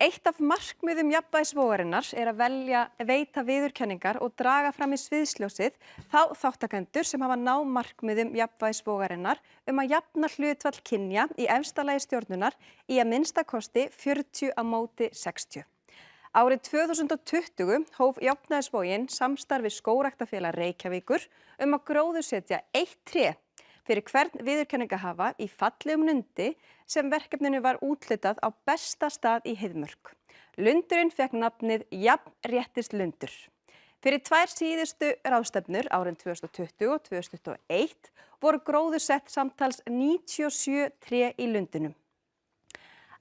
Eitt af markmiðum jafnvægisvogarinnar að veita viðurkenningar og draga fram í sviðsljósið þá þátttakendur sem hafa náð markmiðum jafnvægisvogarinnar að jafna hlutfall kynja í efsta lagi stjórnunar í að minnsta kosti 40 á móti 60. Árið 2020 hóf Jafnvægisvogin samstarf við Skógræktarfélag Reykjavíkur að gróðursetja 1 tré fyrir hvern viðurkenningahafa í fallegum lundi sem verkefninu var úthlutað á besta stað í Heiðmörk. Lundurinn fékk nafnið Jafnréttislundur. Fyrir 2 síðustu ráðstefnur árin 2020 og 2021 voru gróðursett samtals 97 tré í lundinum.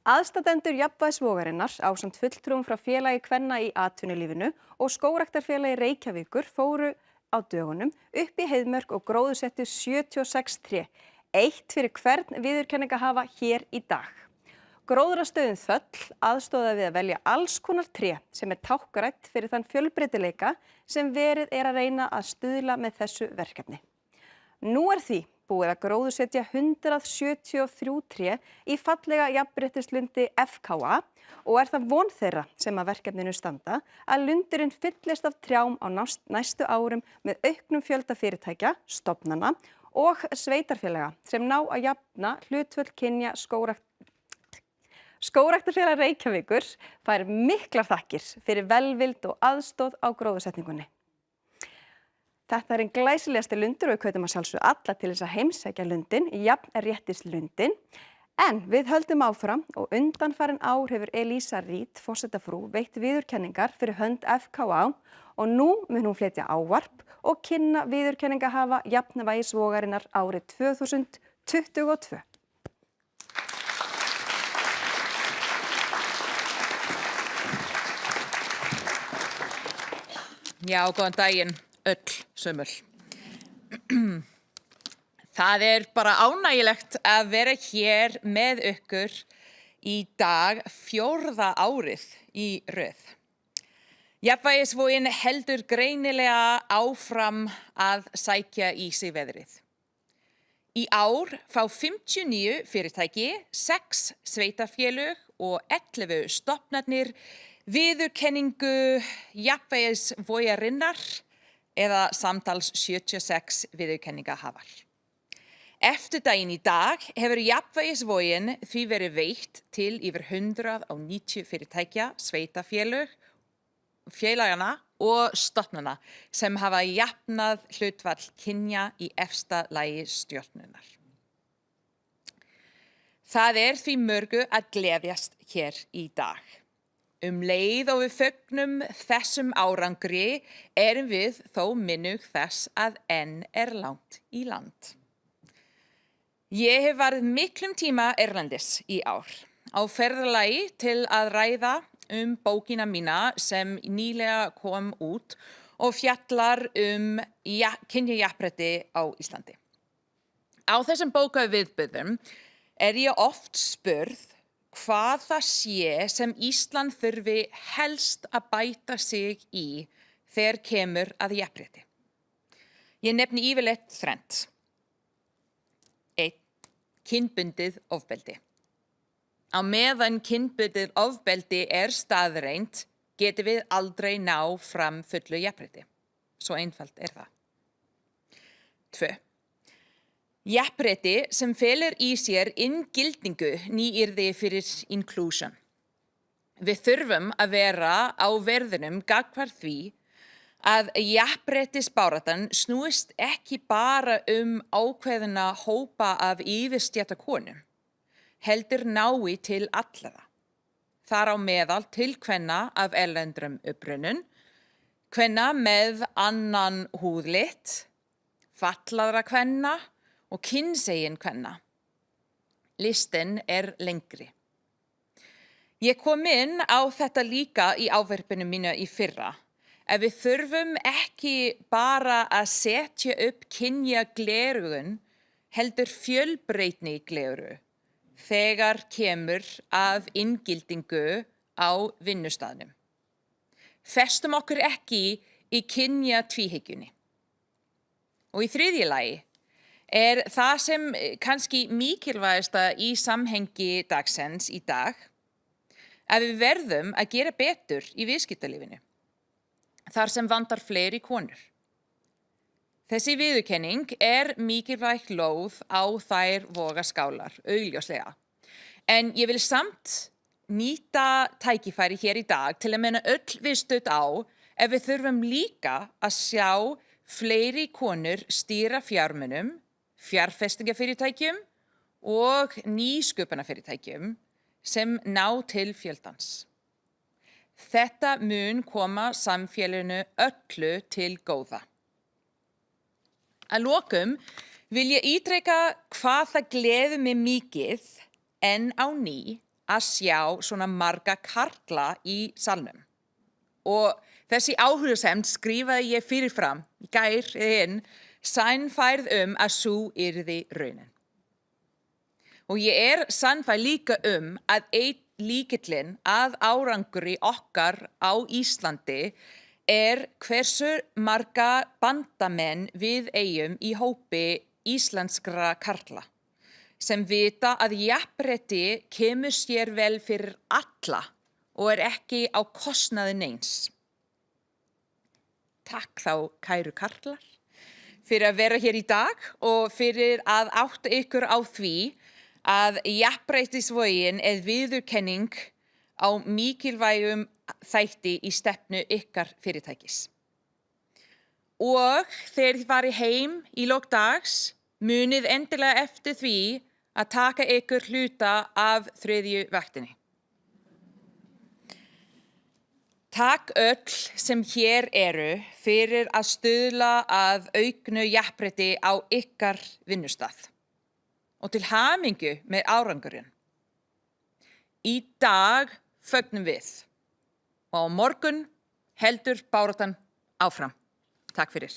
Aðstandendur Jafnvægisvogarinnar ásamt fulltrúum frá Félagi kvenna í atvinnulífinu og Skógræktarfélagi Reykjavíkur fóru á dögunum upp í Heiðmörk og gróðursettu 76 tré, 1 fyrir hvern viðurkenningahafa hér í dag. Gróðrarstöðin Þöll aðstoðaði við að velja alls konar tré sem táknrænt fyrir þann fjölbreytileika sem verið að reyna að stuðla með þessu verkefni. Nú því búið að gróðursetja 173 tré í fallega jafnréttislundi FKA og það von þeirra sem að verkefninu standa að lundurinn fyllist af trjám á næstu árum með auknum fjölda fyrirtækja, stofnana og sveitarfélaga sem ná að jafna hlutföll kynja. Skógræktarfélag Reykjavíkur fær miklar þakkir fyrir velvild og aðstoð á gróðursetningunni. Þetta einn glæsilegasti lundur og við hvetjum að sjálfsögðu alla til þess að heimsækja lundinn, Jafnréttislundinn. En við höldum áfram og undanfarin ár hefur Elísa Reid, forsetafrú, veitt viðurkenningar fyrir hönd FKA og nú mun hún flytja ávarp og kynna viðurkenningahafa Jafnvægisvogarinnar árið 2022. Já, góðan daginn öll sömul. Það bara ánægilegt að vera hér með ykkur í dag 4. árið í röð. Jafnvægisvogin heldur greinilega áfram að sækja í sig veðrið. Í ár fá 59 fyrirtæki, 6 sveitarfélög og 11 stofnanir viðurkenningu Jafnvægisvogarinnar eða samtals 76 viðurkenningahafar. Eftir daginn í dag hefur Jafnvægisvogin því verið veitt til yfir 190 fyrirtækja, sveitarfélög, félagana og stofnana sem hafa jafnað hlutfall kynja í efsta lagi stjórnunar. Það því mörgu að gleðjast hér í dag. Leið og við fögnum þessum árangri við þó minnug þess að enn langt í land. Ég hef varið miklum tíma erlendis í ár á ferðalagi til að ræða bókina mína sem nýlega kom út og fjallar kynjajafnrétti á Íslandi. Á þessum bókaviðburðum ég oft spurð hvað það sé sem Ísland þurfi helst að bæta sig í þegar kemur að jafnrétti. Ég nefni yfirleitt þrennt. 1. Kynbundið ofbeldi. Á meðan kynbundið ofbeldi staðreynd, getum við aldrei ná fram fullu jafnrétti. Svo einfalt það. 2. Jafnrétti sem felur í sér inngildingu nýyrði fyrir inclusion. Við þurfum að vera á verðinum gagnvart því að jafnréttisbaráttan snúist ekki bara ákveðna hópa af yfirstéttakonum, heldur nái til allra. Þar á meðal til kvenna af erlendum upprunum, kvenna með annan húðlit, fatlaðra kvenna og kynsegin kvenna. Listinn lengri. Ég kom inn á þetta líka í ávarpinu mínu í fyrra. Við þurfum ekki bara að setja upp kynjagleraugun, heldur fjölbreytni gleraugu þegar kemur að inngildingu á vinnustaðnum. Festum okkur ekki í kynjatvíhyggjunni. Og í þriðja lagi það sem kannski mikilvægasta í samhengi dagsins í dag að við verðum að gera betur í viðskiptalífinu, þar sem vantar fleiri konur. Þessi viðurkenning mikilvæg lóð á þær vogarskálar, augljóslega. En ég vil samt nýta tækifæri hér í dag til að minna öll viðstödd á ef við þurfum líka að sjá fleiri konur stýra fjármunum, fjárfestingafyrirtækjum og nýsköpunarfyrirtækjum sem ná til fjöldans. Þetta mun koma samfélaginu öllu til góða. Að lokum vil ég ítreka hvað það gleður mig mikið enn á ný að sjá svona marga karla í salnum. Og þessi áhugasemd skrifaði ég fyrirfram í gær sannfærð að sú yrði raunin. Og ég sannfærð líka að einn lykillinn að árangri okkar á Íslandi hversu marga bandamenn við eigum í hópi íslenskra karla sem vita að jafnrétti kemur sér vel fyrir alla og ekki á kostnaði neins. Takk þá, kæru karlar, fyrir að vera hér í dag og fyrir að átta ykkur á því að jafnréttisvogin viðurkenning á mikilvægum þætti í stefnu ykkar fyrirtækis. Og þegar þið farið heim í lok dags, munið endilega eftir því að taka ykkur hluta af 3. vaktinni. Takk öll sem hér eru fyrir að stuðla að auknu jafnrétti á ykkar vinnustað og til hamingju með árangurinn. Í dag fögnum við og á morgun heldur baráttan áfram. Takk fyrir.